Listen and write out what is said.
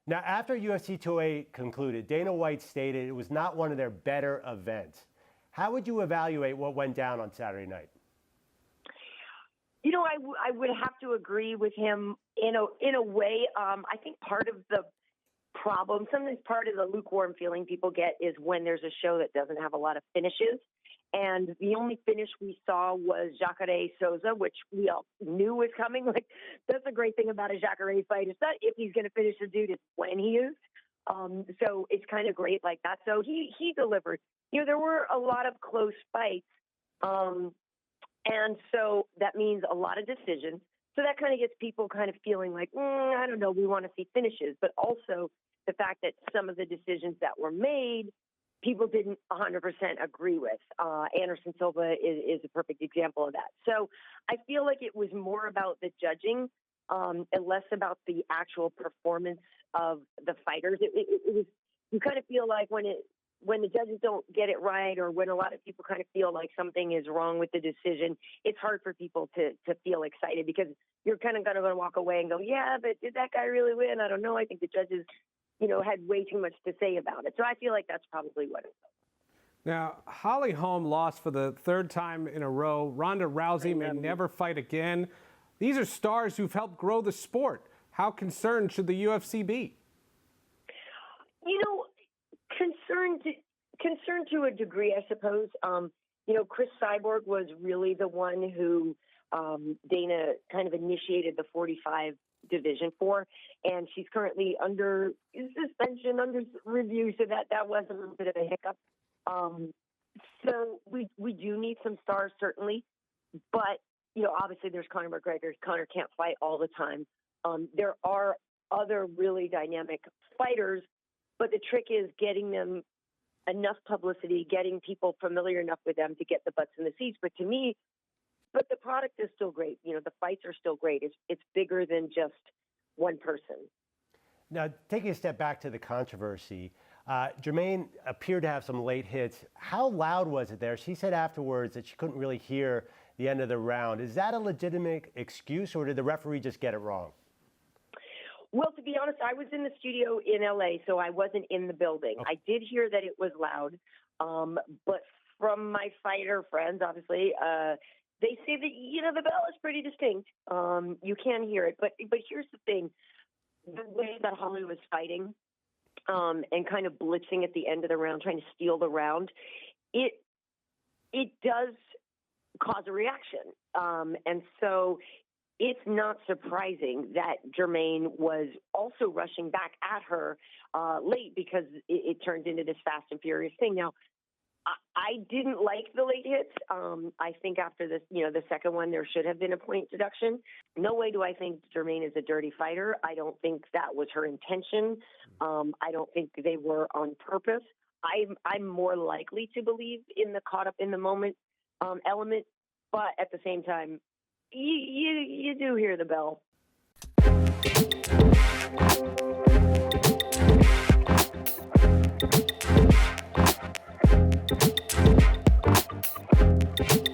Now, after UFC 208 concluded, Dana White stated it was not one of their better events. How would you evaluate what went down on Saturday night? You know, I would have to agree with him in a way. I think part of the problem, sometimes part of the lukewarm feeling people get is when there's a show that doesn't have a lot of finishes. And the only finish we saw was Jacare Souza, which we all knew was coming. Like, that's the great thing about a Jacare fight. It's not if he's going to finish the dude, it's when he is. So it's kind of great like that. So he delivered. You know, there were a lot of close fights. And so that means a lot of decisions. So that kind of gets people kind of feeling like, I don't know, we want to see finishes. But also the fact that some of the decisions that were made, people didn't 100% agree with. Anderson Silva is a perfect example of that. So I feel like it was more about the judging and less about the actual performance of the fighters. It was, you kind of feel like when the judges don't get it right, or when a lot of people kind of feel like something is wrong with the decision, it's hard for people to feel excited, because you're kind of going to walk away and go, yeah, but did that guy really win? I don't know. I think the judges, had way too much to say about it. So I feel like that's probably what it was. Now, Holly Holm lost for the third time in a row. Ronda Rousey may never fight again. These are stars who've helped grow the sport. How concerned should the UFC be? Concerned to a degree, I suppose. Chris Cyborg was really the one who Dana kind of initiated the 45 division for, and she's currently under suspension, under review, so that was a little bit of a hiccup. So we do need some stars, certainly, but obviously there's Conor McGregor. Conor can't fight all the time. There are other really dynamic fighters, but the trick is getting them enough publicity, getting people familiar enough with them to get the butts in the seats. But the product is still great. The fights are still great. It's bigger than just one person. Now, taking a step back to the controversy, Germaine appeared to have some late hits. How loud was it there? She said afterwards that she couldn't really hear the end of the round. Is that a legitimate excuse, or did the referee just get it wrong? Well, to be honest, I was in the studio in L.A., so I wasn't in the building. Okay. I did hear that it was loud, but from my fighter friends, obviously, they say that, the bell is pretty distinct. You can hear it. But here's the thing. The way that Holly was fighting and kind of blitzing at the end of the round, trying to steal the round, it does cause a reaction. And so it's not surprising that Germaine was also rushing back at her late, because it turned into this fast and furious thing. Now, I didn't like the late hits. I think after this, the second one, there should have been a point deduction. No way do I think Germaine is a dirty fighter. I don't think that was her intention. I don't think they were on purpose. I'm more likely to believe in the caught up in the moment element, but at the same time, you do hear the bell.